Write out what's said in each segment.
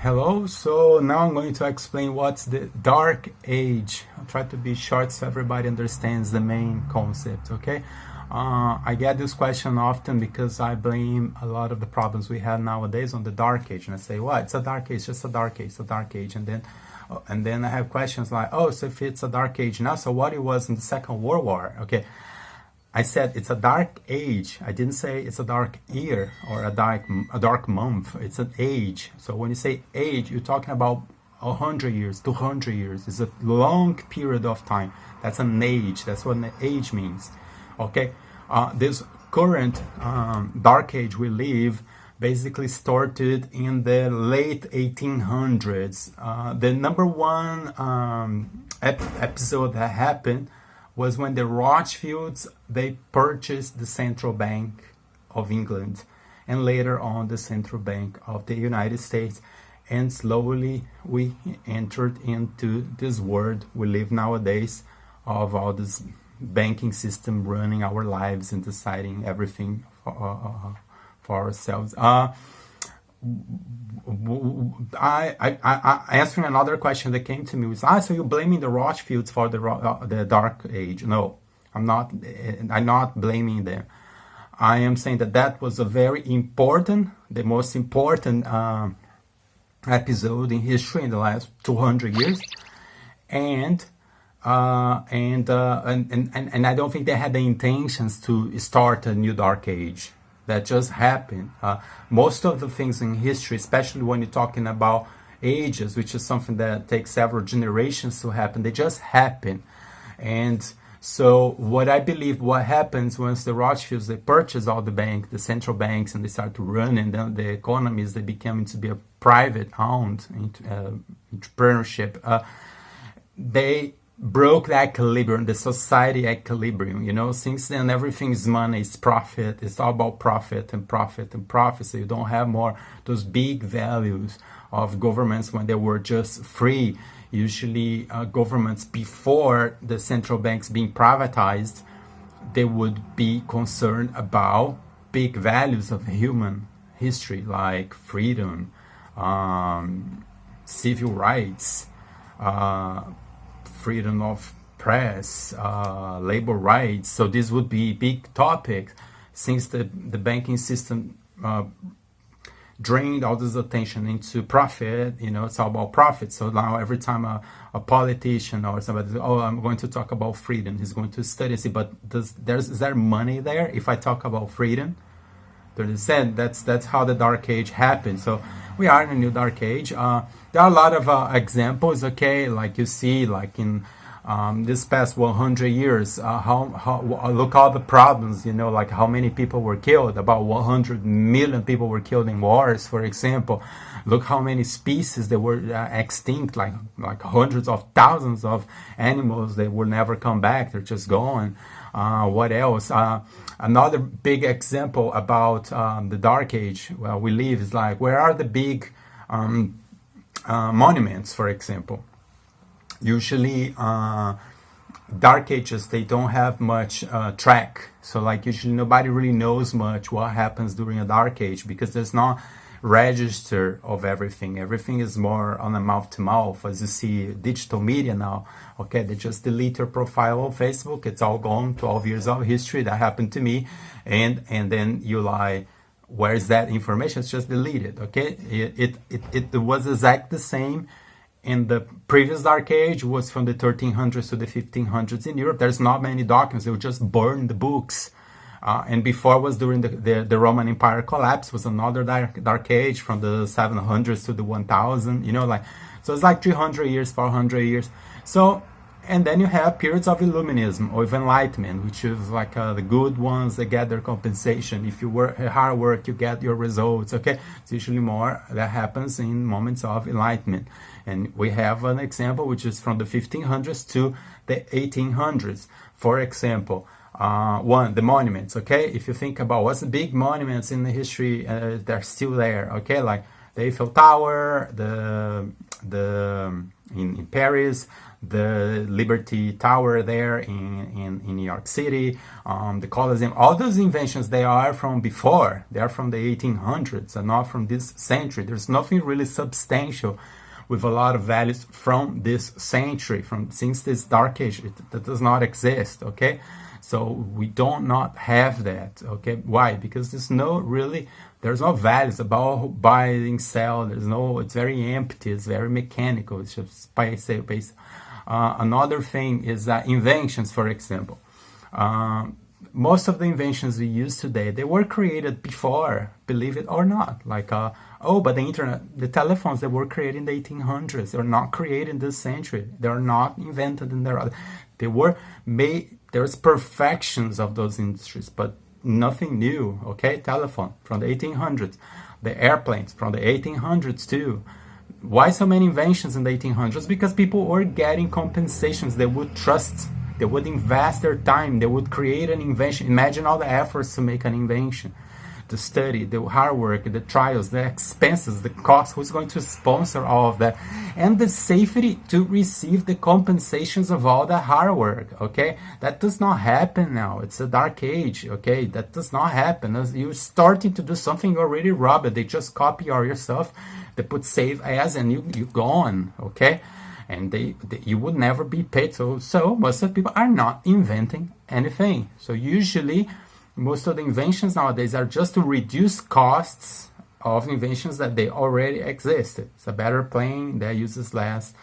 Hello, so now I'm going to explain what's the Dark Age. I'll try to be short so everybody understands the main concept, okay? I get this question often because I blame a lot of the problems we have nowadays on the Dark Age. And I say, well, it's a Dark Age, just a Dark Age, it's a Dark Age. And then I have questions like, oh, so if it's a Dark Age now, so what it was in the Second World War, okay? I said it's a dark age. I didn't say it's a dark year or a dark month. It's an age. So when you say age, you're talking about 100 years, 200 years. It's a long period of time. That's an age. That's what an age means. Okay. This current dark age we live basically started in the late 1800s. The number one episode that happened was when the Rothschilds, they purchased the Central Bank of England and later on the Central Bank of the United States. And slowly we entered into this world we live nowadays of all this banking system running our lives and deciding everything for ourselves. I answering another question that came to me was, so you're blaming the Rothschilds for the Dark Age? No, I'm not. I'm not blaming them. I am saying that was a very important, the most important episode in history in the last 200 years, and I don't think they had the intentions to start a new Dark Age. That just happened. Most of the things in history, especially when you're talking about ages, which is something that takes several generations to happen, they just happen. And so what I believe what happens once the Rothschilds, they purchase all the central banks, and they start to run, and then the economies, they become to be a private owned entrepreneurship. They broke the equilibrium, the society equilibrium. Since then everything is money, it's profit, it's all about profit and profit and profit. So you don't have more those big values of governments when they were just free. Usually governments before the central banks being privatized, they would be concerned about big values of human history like freedom, civil rights, freedom of press, labor rights. So this would be big topics since the banking system drained all this attention into profit. It's all about profit. So now every time a politician or somebody says, oh, I'm going to talk about freedom, he's going to study, see, but is there money there if I talk about freedom? That's how the Dark Age happened. So we are in a new Dark Age. There are a lot of examples, okay, like you see, like in this past 100 years, how look all the problems, like how many people were killed. About 100 million people were killed in wars, for example. Look how many species that were extinct, like hundreds of thousands of animals. They will never come back. They're just gone. What else? Another big example about the Dark Age we live is like, where are the big monuments, for example? Usually Dark Ages, they don't have much track. So like usually nobody really knows much what happens during a Dark Age because there's not register of everything. Everything is more on a mouth to mouth, as you see digital media now. Okay, they just delete your profile on Facebook, it's all gone. 12 years of history that happened to me, and then you lie, where's that information? It's just deleted. Okay, it was exactly the same in the previous Dark Age. Was from the 1300s to the 1500s in Europe. There's not many documents. They would just burn the books. And before was during the Roman Empire collapse, was another dark age from the 700s to the 1000, so it's like 300 years, 400 years. So, and then you have periods of Illuminism or Enlightenment, which is like the good ones, they get their compensation. If you work hard work, you get your results, okay? It's usually more that happens in moments of Enlightenment. And we have an example, which is from the 1500s to the 1800s. For example, the monuments, okay? If you think about what's the big monuments in the history, they're still there, okay? Like the Eiffel Tower, the in Paris, the Liberty Tower there in New York City, the Colosseum. All those inventions, they are from before. They are from the 1800s and not from this century. There's nothing really substantial with a lot of values from this century, since this dark age. That does not exist, okay? So we don't not have that, okay? Why? Because there's no values about buying, sell. It's very empty. It's very mechanical. It's just base. Another thing is inventions, for example. Most of the inventions we use today, they were created before, believe it or not. Like, but the internet, the telephones, they were created in the 1800s. They were not created in this century. They are not invented in there. They were made. There's perfections of those industries, but nothing new. Okay, telephone from the 1800s, the airplanes from the 1800s too. Why so many inventions in the 1800s? Because people were getting compensations. They would trust. They would invest their time. They would create an invention. Imagine all the efforts to make an invention. The study, the hard work, the trials, the expenses, the cost, who's going to sponsor all of that, and the safety to receive the compensations of all the hard work, okay? That does not happen now. It's a dark age, okay? That does not happen. As you're starting to do something, you already rob it. They just copy all your stuff. They put save as, and you're gone, okay? And you would never be paid. So most of the people are not inventing anything. So usually, most of the inventions nowadays are just to reduce costs of inventions that they already existed. It's a better plane that uses less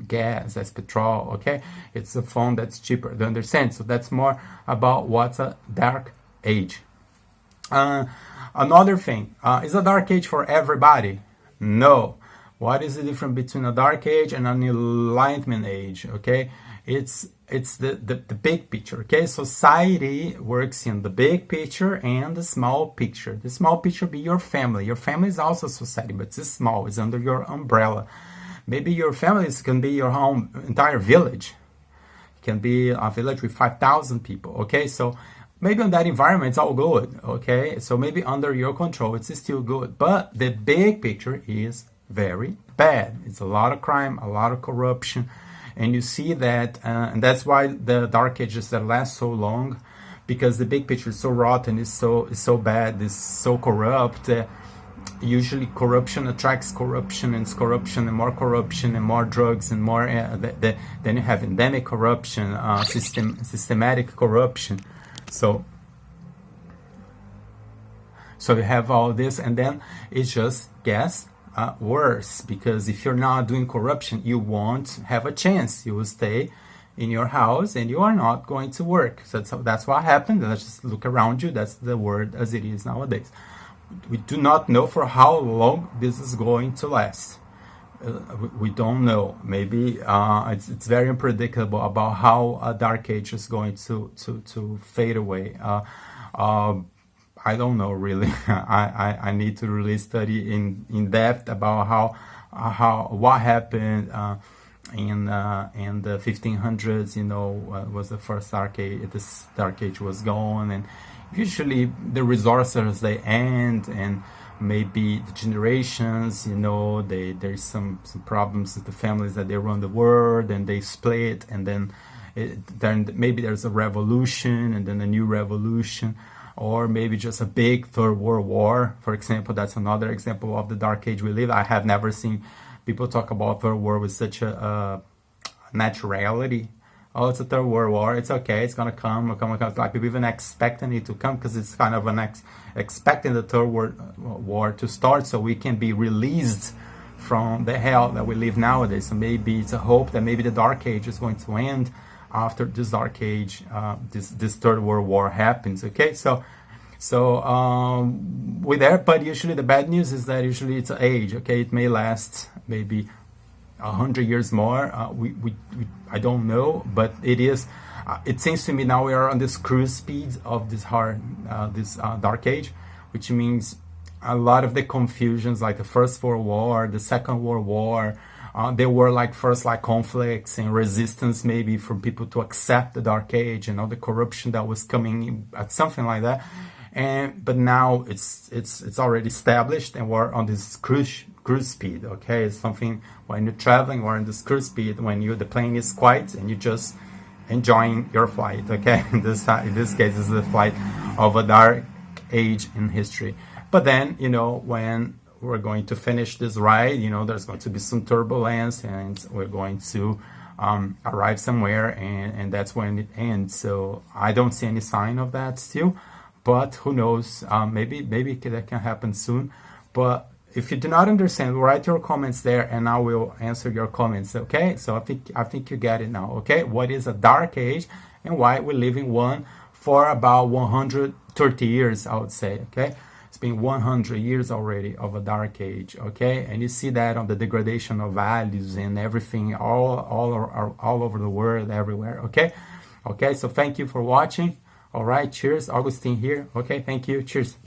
gas, less petrol, okay? It's a phone that's cheaper, do you understand? So that's more about what's a dark age. Another thing, is a dark age for everybody? No. What is the difference between a dark age and an enlightenment age, okay? It's the big picture, okay? Society works in the big picture and the small picture. The small picture be your family. Your family is also society, but it's small. It's under your umbrella. Maybe your families can be your home, entire village. It can be a village with 5,000 people, okay? So maybe in that environment, it's all good, okay? So maybe under your control, it's still good. But the big picture is very bad. It's a lot of crime, a lot of corruption. And you see that, and that's why the dark ages that last so long, because the big picture is so rotten, is so bad, is so corrupt. Usually, corruption attracts corruption, and it's corruption and more drugs and more. Then you have endemic corruption, systematic corruption. So you have all this, and then it just gets worse, because if you're not doing corruption, you won't have a chance. You will stay in your house and you are not going to work. So that's what happened. Let's just look around you. That's the world as it is nowadays. We do not know for how long this is going to last. We don't know. Maybe it's very unpredictable about how a dark age is going to fade away. I don't know really. I need to really study in depth about what happened in the 1500s. Was the first dark age. This dark age was gone, and usually the resources they end, and maybe the generations. There's some problems with the families that they run the world, and they split, and then maybe there's a revolution, and then a new revolution. Or maybe just a big Third World War, for example. That's another example of the dark age we live. I have never seen people talk about Third War with such a naturality. Oh, it's a Third World War. It's okay. It's gonna come. Like people even expecting it to come, because it's kind of expecting the Third World War to start, so we can be released from the hell that we live nowadays. So maybe it's a hope that maybe the dark age is going to end after this dark age, this Third World War happens, okay? So with that, but usually the bad news is that usually it's an age, okay? It may last maybe 100 years more. I don't know, but it is. It seems to me now we are on this cruise speed of this dark age, which means a lot of the confusions, like the First World War, the Second World War. There were first conflicts and resistance maybe from people to accept the dark age and all the corruption that was coming at something like that. but now it's already established, and we're on this cruise speed. Okay, it's something when you're traveling, we're on this cruise speed when the plane is quiet and you just enjoying your flight. Okay, in this case, this is the flight of a dark age in history. But then, you know, when we're going to finish this ride, you know, there's going to be some turbulence, and we're going to arrive somewhere, and that's when it ends. So I don't see any sign of that still, but who knows? Maybe that can happen soon. But if you do not understand, write your comments there, and I will answer your comments. Okay? So I think you get it now. Okay? What is a dark age, and why we live in one for about 130 years, I would say. Okay? It's been 100 years already of a dark age. Okay? And you see that on the degradation of values and everything, all over the world, everywhere. Okay? Okay. So thank you for watching. All right. Cheers. Augustine here. Okay. Thank you. Cheers.